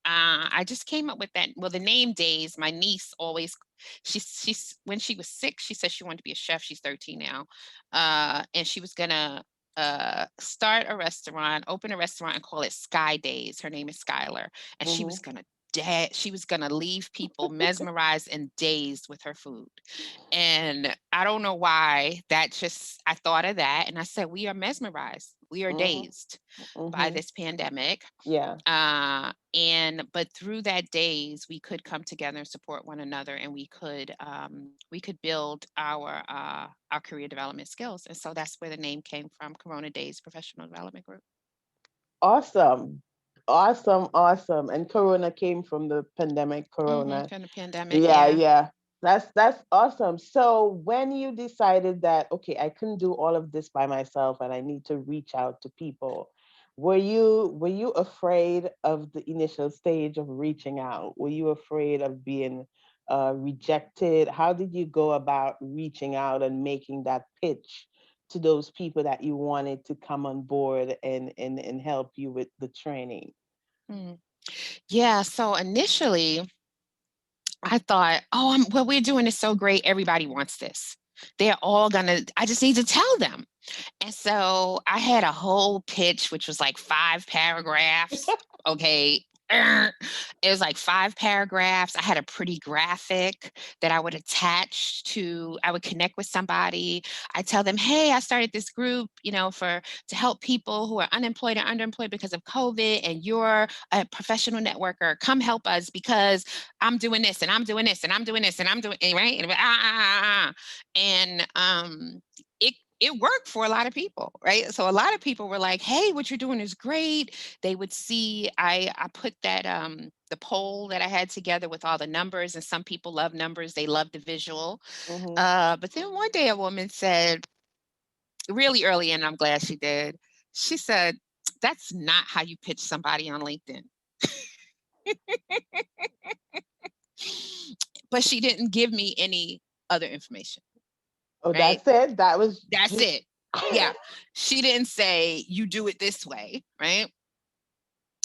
I just came up with that. Well, the name Daze, my niece always, she's when she was 6, she said she wanted to be a chef. She's 13 now. And she was gonna start a restaurant, open a restaurant and call it Sky Days. Her name is Skylar. And Hmm. she was gonna leave people mesmerized and dazed with her food. And I don't know why that just I thought of that and I said, we are mesmerized. We are Hmm. dazed by Hmm. this pandemic. Yeah. And but through that days we could come together and support one another, and we could build our career development skills. And so that's where the name came from, Corona Days Professional Development Group. Awesome. Awesome. Awesome. And Corona came from the pandemic, Corona. From the pandemic, Yeah, yeah. yeah. That's awesome. So when you decided that, okay, I couldn't do all of this by myself and I need to reach out to people, were you afraid of the initial stage of reaching out? Were you afraid of being rejected? How did you go about reaching out and making that pitch to those people that you wanted to come on board and help you with the training? Mm. Yeah, so initially I thought, oh, what we're doing is so great, everybody wants this. They're all gonna, I just need to tell them. And so I had a whole pitch, which was like 5 paragraphs. Okay. It was like 5 paragraphs. I had a pretty graphic that I would attach to, I would connect with somebody. I tell them, hey, I started this group, to help people who are unemployed or underemployed because of COVID, and you're a professional networker. Come help us because I'm doing this and I'm doing this and I'm doing this and I'm doing right. And it worked for a lot of people, right? So a lot of people were like, "Hey, what you're doing is great." They would see I put that the poll that I had together with all the numbers, and some people love numbers, they love the visual. Hmm. But then one day a woman said, really early, and I'm glad she did. She said, "That's not how you pitch somebody on LinkedIn." But she didn't give me any other information, Oh, right? that's it. That was That's just it. Yeah. She didn't say, you do it this way, right?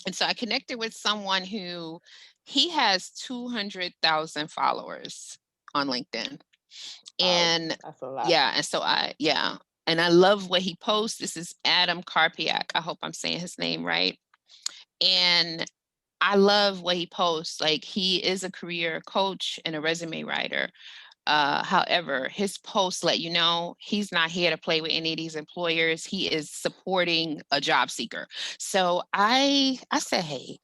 And so I connected with someone who he has 200,000 followers on LinkedIn. wow. And That's a lot. yeah, and so yeah. And I love what he posts. This is Adam Karpiak. I hope I'm saying his name right. And I love what he posts. Like, he is a career coach and a resume writer. However, his posts let you know he's not here to play with any of these employers. He is supporting a job seeker. So I said, hey,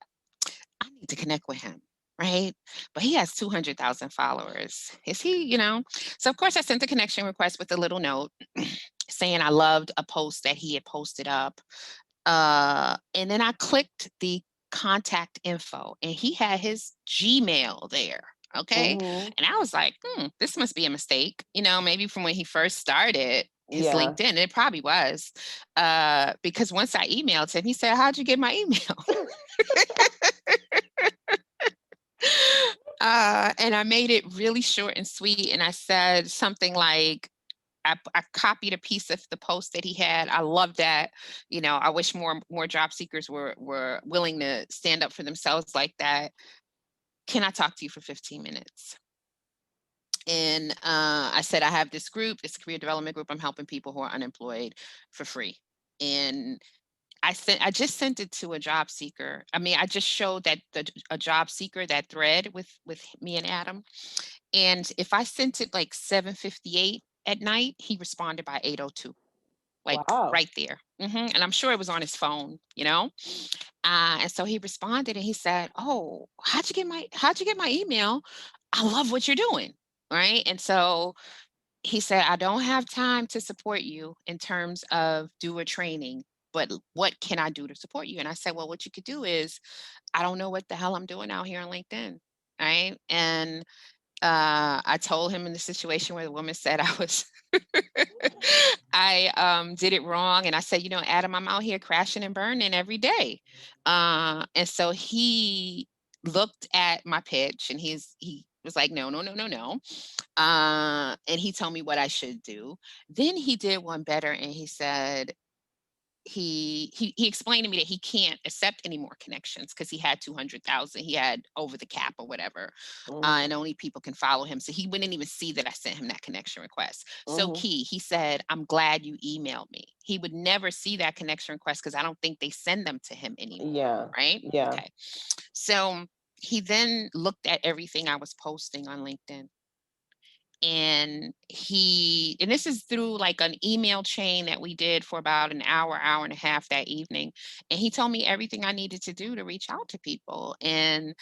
I need to connect with him. Right. But he has 200,000 followers. Is he, So, of course, I sent the connection request with a little note saying I loved a post that he had posted up. And then I clicked the contact info, and he had his Gmail there. Okay. Hmm. And I was like, this must be a mistake, maybe from when he first started his Yeah. LinkedIn. It probably was. Because once I emailed him, he said, how'd you get my email? And I made it really short and sweet. And I said something like, I copied a piece of the post that he had. I love that. I wish more job seekers were willing to stand up for themselves like that. Can I talk to you for 15 minutes? And I said, I have this group, this career development group. I'm helping people who are unemployed for free. And I just sent it to a job seeker. I mean, I just showed that a job seeker that thread with me and Adam. And if I sent it like 7:58 at night, he responded by 8:02, like Wow. right there. And I'm sure it was on his phone, And so he responded and he said, "Oh, how'd you get my email? I love what you're doing." Right. And so he said, "I don't have time to support you in terms of do a training, but what can I do to support you?" And I said, "Well, what you could do is, I don't know what the hell I'm doing out here on LinkedIn." Right. And I told him in the situation where the woman said I was, I did it wrong. And I said, Adam, I'm out here crashing and burning every day. And so he looked at my pitch and he was like, no, no, no, no, no. And he told me what I should do. Then he did one better and he said, he explained to me that he can't accept any more connections because he had 200,000. He had over the cap or whatever, Mhm. and only people can follow him. So he wouldn't even see that I sent him that connection request. So Mhm. key, he said, "I'm glad you emailed me." He would never see that connection request because I don't think they send them to him anymore. Yeah. Right? Yeah. Okay. So he then looked at everything I was posting on LinkedIn, and this is through like an email chain that we did for about an hour and a half that evening, and he told me everything I needed to do to reach out to people. And